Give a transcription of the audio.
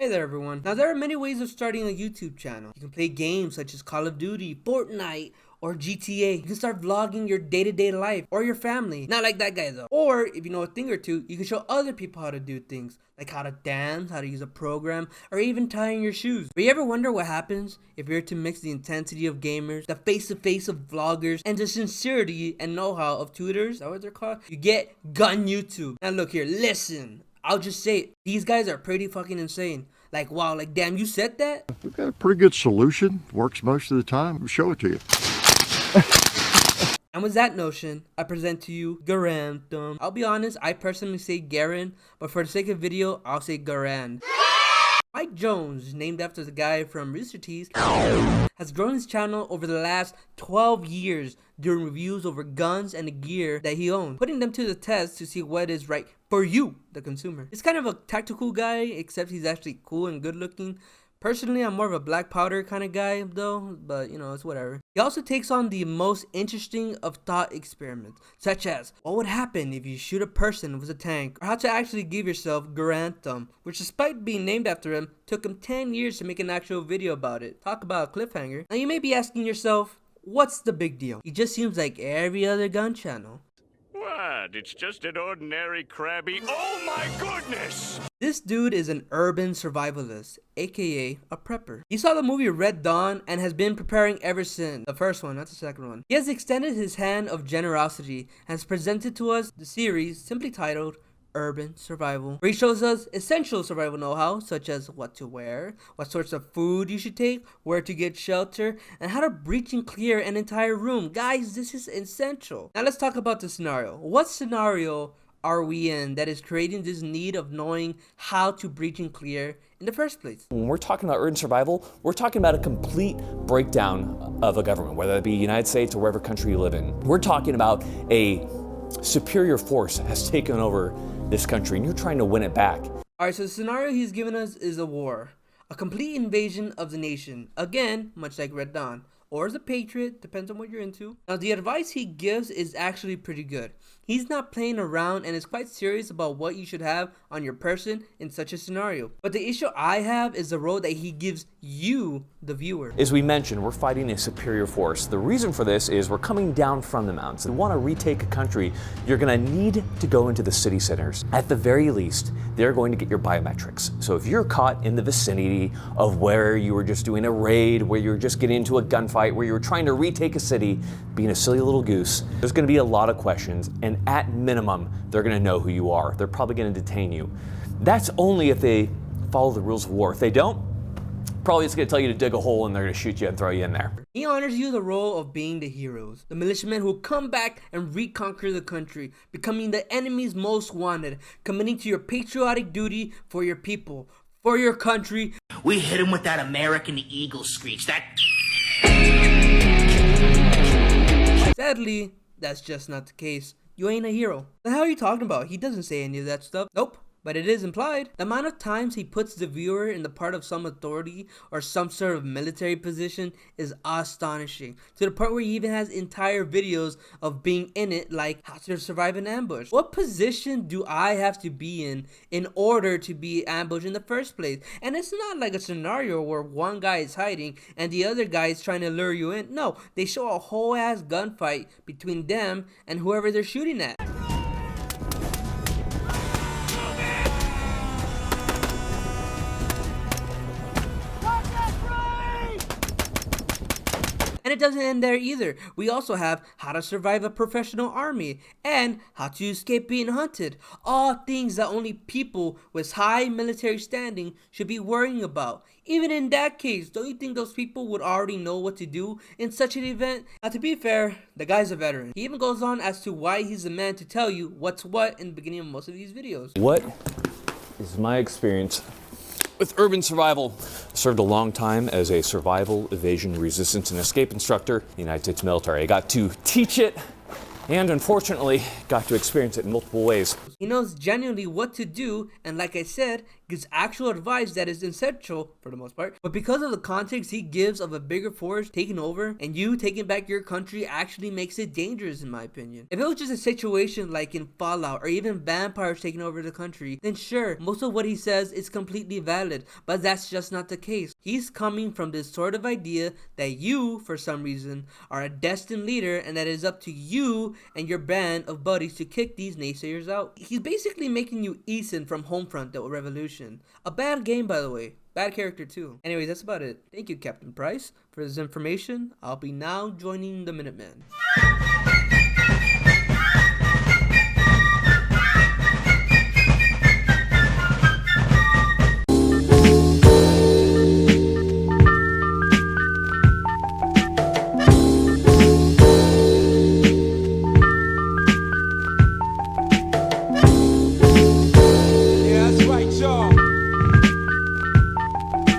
Hey there everyone. Now there are many ways of starting a YouTube channel. You can play games such as Call of Duty, Fortnite, or GTA. You can start vlogging your day-to-day life or your family. Not like that guy though. Or if you know a thing or two, you can show other people how to do things. Like how to dance, how to use a program, or even tying your shoes. But you ever wonder what happens if you're to mix the intensity of gamers, the face-to-face of vloggers, and the sincerity and know-how of tutors? Is that what they're called? You get gun YouTube. Now look here, listen. I'll just say it. These guys are pretty fucking insane. Like, wow, like, damn, you said that? We've got a pretty good solution. Works most of the time. We'll show it to you. And with that notion, I present to you GarandThumb. I'll be honest, I personally say Garand, but for the sake of video, I'll say Garand. Mike Jones, named after the guy from Rooster Teeth, has grown his channel over the last 12 years doing reviews over guns and the gear that he owns, putting them to the test to see what is right for you, the consumer. He's kind of a tactical guy, except he's actually cool and good looking. Personally, I'm more of a black powder kind of guy though, but you know, it's whatever. He also takes on the most interesting of thought experiments, such as what would happen if you shoot a person with a tank, or how to actually give yourself GarandThumb, which despite being named after him, took him 10 years to make an actual video about it. Talk about a cliffhanger. Now you may be asking yourself, what's the big deal? He just seems like every other gun channel. What? It's just an ordinary crabby. Oh my goodness! This dude is an urban survivalist, aka a prepper. He saw the movie Red Dawn and has been preparing ever since. The first one, not the second one. He has extended his hand of generosity and has presented to us the series simply titled Urban Survival, where he shows us essential survival know-how such as what to wear, what sorts of food you should take, where to get shelter, and how to breach and clear an entire room. Guys, this is essential. Now let's talk about the scenario. What scenario are we in that is creating this need of knowing how to breach and clear in the first place? When we're talking about urban survival, we're talking about a complete breakdown of a government, whether it be the United States or whatever country you live in. We're talking about a superior force has taken over this country and you're trying to win it back. Alright, so the scenario he's given us is a war. A complete invasion of the nation. Again, much like Red Dawn. Or as a patriot, depends on what you're into. Now the advice he gives is actually pretty good. He's not playing around and is quite serious about what you should have on your person in such a scenario. But the issue I have is the role that he gives you, the viewer. As we mentioned, we're fighting a superior force. The reason for this is we're coming down from the mountains. If you want to retake a country, you're going to need to go into the city centers. At the very least, they're going to get your biometrics. So if you're caught in the vicinity of where you were just doing a raid, where you were just getting into a gunfight, where you were trying to retake a city, being a silly little goose, there's going to be a lot of questions, and at minimum, they're going to know who you are. They're probably going to detain you. That's only if they follow the rules of war. If they don't, probably it's going to tell you to dig a hole and they're going to shoot you and throw you in there. He honors you the role of being the heroes, the militiamen who come back and reconquer the country, becoming the enemy's most wanted, committing to your patriotic duty for your people, for your country. We hit him with that American Eagle screech, that... Sadly, that's just not the case. You ain't a hero. The hell are you talking about? He doesn't say any of that stuff. Nope. But it is implied. The amount of times he puts the viewer in the part of some authority or some sort of military position is astonishing. To the point where he even has entire videos of being in it, like how to survive an ambush. What position do I have to be in order to be ambushed in the first place? And it's not like a scenario where one guy is hiding and the other guy is trying to lure you in. No, they show a whole ass gunfight between them and whoever they're shooting at. And it doesn't end there either. We also have how to survive a professional army and how to escape being hunted. All things that only people with high military standing should be worrying about. Even in that case, don't you think those people would already know what to do in such an event? Now to be fair, the guy's a veteran. He even goes on as to why he's the man to tell you what's what in the beginning of most of these videos. What is my experience with urban survival? I served a long time as a survival, evasion, resistance, and escape instructor in the United States military. I got to teach it and unfortunately got to experience it in multiple ways. He knows genuinely what to do, and like I said, gives actual advice that is essential for the most part, but because of the context he gives of a bigger force taking over and you taking back your country actually makes it dangerous in my opinion. If it was just a situation like in Fallout or even vampires taking over the country, then sure, most of what he says is completely valid, but that's just not the case. He's coming from this sort of idea that you, for some reason, are a destined leader and that it is up to you and your band of buddies to kick these naysayers out. He's basically making you Ethan from Homefront The Revolution. A bad game, by the way. Bad character too. Anyways, that's about it. Thank you, Captain Price, for this information. I'll be now joining the Minutemen.